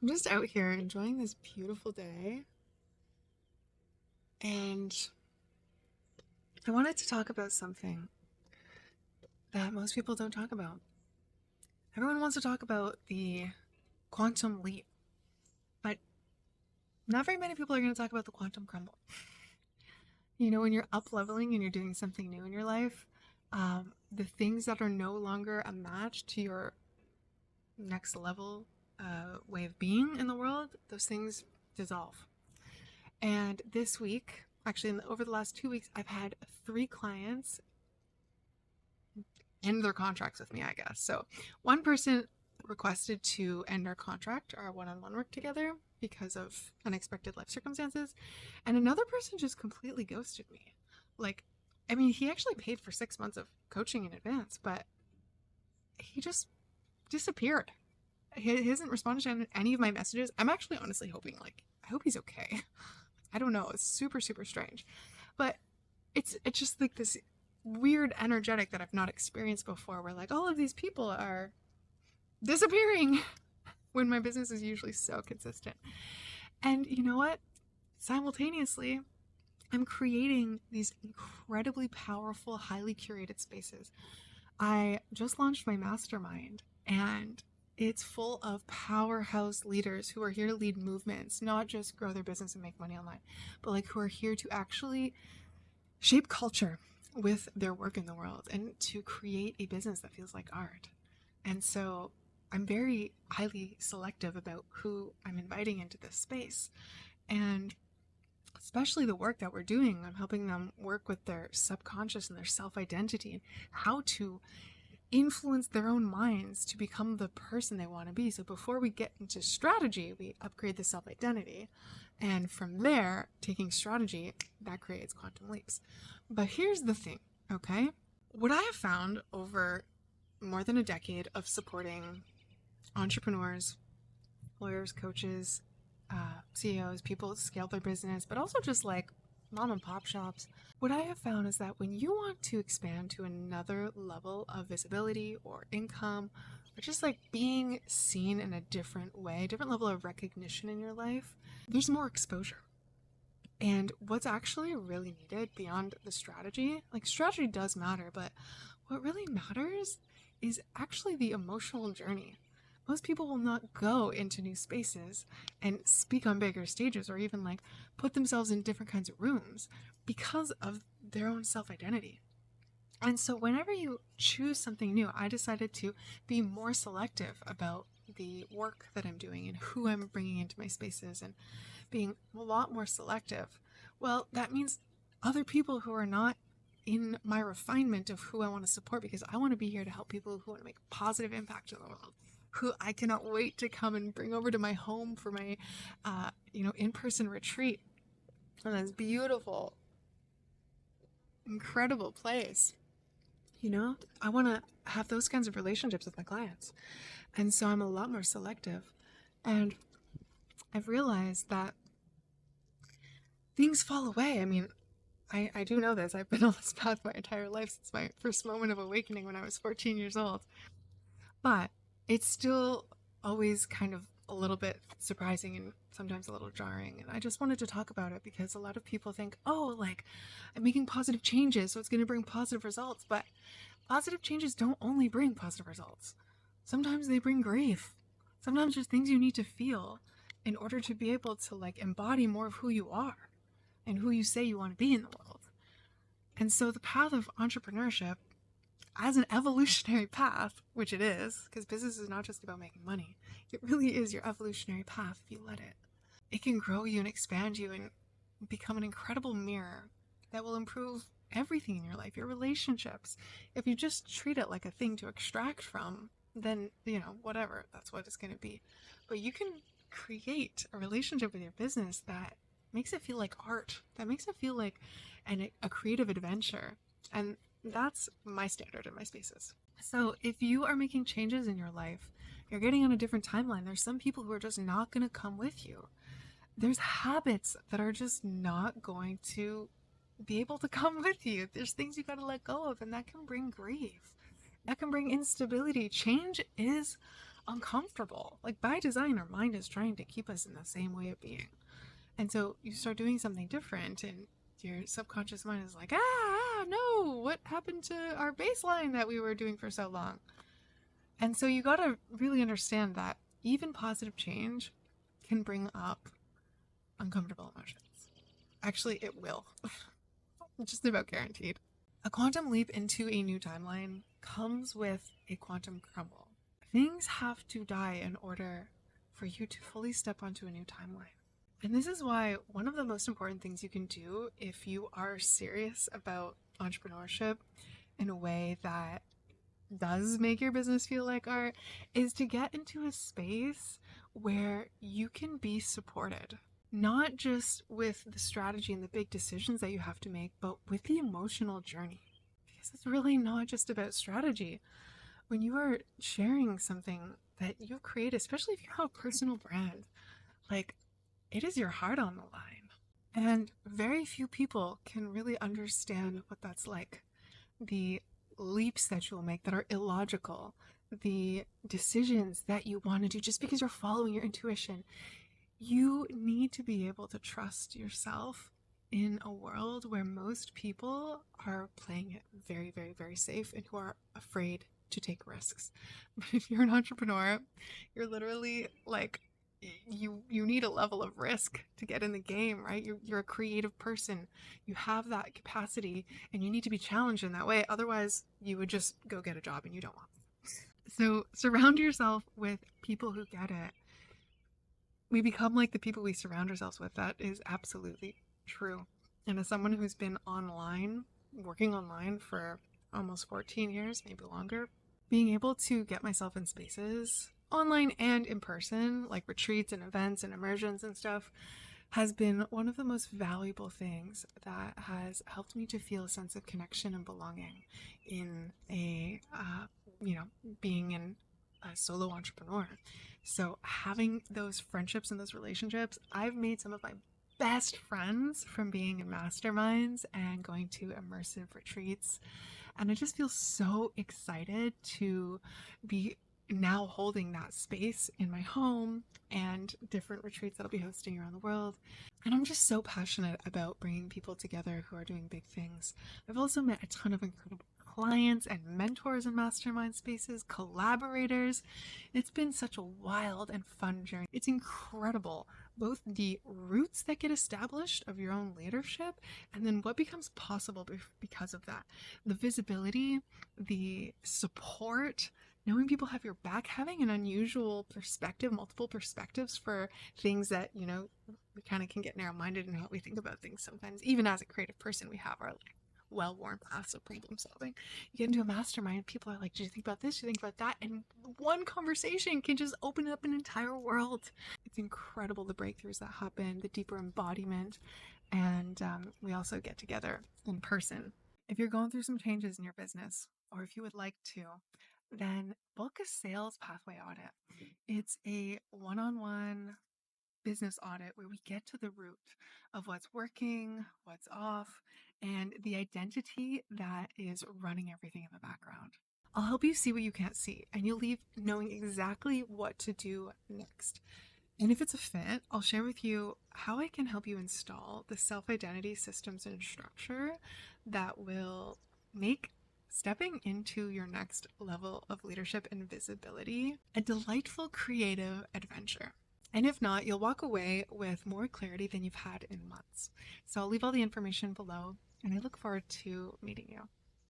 I'm just out here enjoying this beautiful day, and I wanted to talk about something that most people don't talk about. Everyone wants to talk about the quantum leap, but not very many people are going to talk about the quantum crumble. When you're up leveling and you're doing something new in your life, the things that are no longer a match to your next level way of being in the world, those things dissolve. And this week, actually, over the last 2 weeks, I've had 3 clients end their contracts with me, I guess. So one person requested to end our contract, our one-on-one work together, because of unexpected life circumstances. And another person just completely ghosted me. Like, I mean, he actually paid for 6 months of coaching in advance, but he just disappeared. He hasn't responded to any of my messages. I'm actually honestly hoping, I hope he's okay. I don't know. It's super, super strange. But it's just like this weird energetic that I've not experienced before, where all of these people are disappearing when my business is usually so consistent. And you know what? Simultaneously, I'm creating these incredibly powerful, highly curated spaces. I just launched my mastermind, and it's full of powerhouse leaders who are here to lead movements, not just grow their business and make money online, but who are here to actually shape culture with their work in the world and to create a business that feels like art. And so I'm very highly selective about who I'm inviting into this space. And especially the work that we're doing, I'm helping them work with their subconscious and their self-identity and how to influence their own minds to become the person they want to be. So before we get into strategy, we upgrade the self-identity. And from there, taking strategy, that creates quantum leaps. But here's the thing, okay? What I have found over more than a decade of supporting entrepreneurs, lawyers, coaches, CEOs, people scale their business, but also just mom and pop shops. What I have found is that when you want to expand to another level of visibility or income, or just being seen in a different way, different level of recognition in your life, there's more exposure. And what's actually really needed beyond the strategy, strategy does matter, but what really matters is actually the emotional journey. Most people will not go into new spaces and speak on bigger stages or even put themselves in different kinds of rooms because of their own self-identity. And so whenever you choose something new, I decided to be more selective about the work that I'm doing and who I'm bringing into my spaces and being a lot more selective. Well, that means other people who are not in my refinement of who I want to support, because I want to be here to help people who want to make a positive impact in the world, who I cannot wait to come and bring over to my home for my, in-person retreat. And this beautiful, incredible place. I want to have those kinds of relationships with my clients. And so I'm a lot more selective. And I've realized that things fall away. I mean, I do know this. I've been on this path my entire life since my first moment of awakening when I was 14 years old. But it's still always kind of a little bit surprising and sometimes a little jarring. And I just wanted to talk about it because a lot of people think, oh, I'm making positive changes, so it's going to bring positive results. But positive changes don't only bring positive results. Sometimes they bring grief. Sometimes there's things you need to feel in order to be able to embody more of who you are and who you say you want to be in the world. And so the path of entrepreneurship, as an evolutionary path, which it is, because business is not just about making money, it really is your evolutionary path if you let it. It can grow you and expand you and become an incredible mirror that will improve everything in your life, your relationships. If you just treat it like a thing to extract from, then, whatever, that's what it's going to be. But you can create a relationship with your business that makes it feel like art, that makes it feel like a creative adventure. And that's my standard in my spaces. So if you are making changes in your life, you're getting on a different timeline, there's some people who are just not going to come with you. There's habits that are just not going to be able to come with you. There's things you got to let go of, and that can bring grief. That can bring instability. Change is uncomfortable. Like by design, our mind is trying to keep us in the same way of being. And so you start doing something different, and your subconscious mind is like, no, what happened to our baseline that we were doing for so long? And so you got to really understand that even positive change can bring up uncomfortable emotions. Actually, it will. Just about guaranteed. A quantum leap into a new timeline comes with a quantum crumble. Things have to die in order for you to fully step onto a new timeline. And this is why one of the most important things you can do if you are serious about entrepreneurship in a way that does make your business feel like art is to get into a space where you can be supported. Not just with the strategy and the big decisions that you have to make, but with the emotional journey. Because it's really not just about strategy. When you are sharing something that you've created, especially if you have a personal brand, like it is your heart on the line. And very few people can really understand what that's like. The leaps that you'll make that are illogical, the decisions that you want to do just because you're following your intuition. You need to be able to trust yourself in a world where most people are playing it very, very, very safe and who are afraid to take risks. But if you're an entrepreneur, you're literally like, you need a level of risk to get in the game, right? You're a creative person. You have that capacity and you need to be challenged in that way. Otherwise, you would just go get a job and you don't want it. So surround yourself with people who get it. We become like the people we surround ourselves with. That is absolutely true. And as someone who's been online, working online for almost 14 years, maybe longer, being able to get myself in spaces online and in person, like retreats and events and immersions and stuff, has been one of the most valuable things that has helped me to feel a sense of connection and belonging in a, being a solo entrepreneur. So having those friendships and those relationships, I've made some of my best friends from being in masterminds and going to immersive retreats. And I just feel so excited to be now holding that space in my home and different retreats that I'll be hosting around the world. And I'm just so passionate about bringing people together who are doing big things. I've also met a ton of incredible clients and mentors in mastermind spaces, collaborators. It's been such a wild and fun journey. It's incredible, both the roots that get established of your own leadership and then what becomes possible because of that. The visibility, the support, knowing people have your back, having an unusual perspective, multiple perspectives for things that, we kind of can get narrow-minded in how we think about things sometimes. Even as a creative person, we have our well-worn paths of problem solving. You get into a mastermind, people are like, do you think about this? Do you think about that? And one conversation can just open up an entire world. It's incredible the breakthroughs that happen, the deeper embodiment, and we also get together in person. If you're going through some changes in your business, or if you would like to, then book a Sales Pathway Audit. It's a one-on-one business audit where we get to the root of what's working, what's off, and the identity that is running everything in the background. I'll help you see what you can't see, and you'll leave knowing exactly what to do next. And if it's a fit, I'll share with you how I can help you install the self-identity systems and structure that will make stepping into your next level of leadership and visibility a delightful creative adventure. And if not, you'll walk away with more clarity than you've had in months. So I'll leave all the information below, and I look forward to meeting you.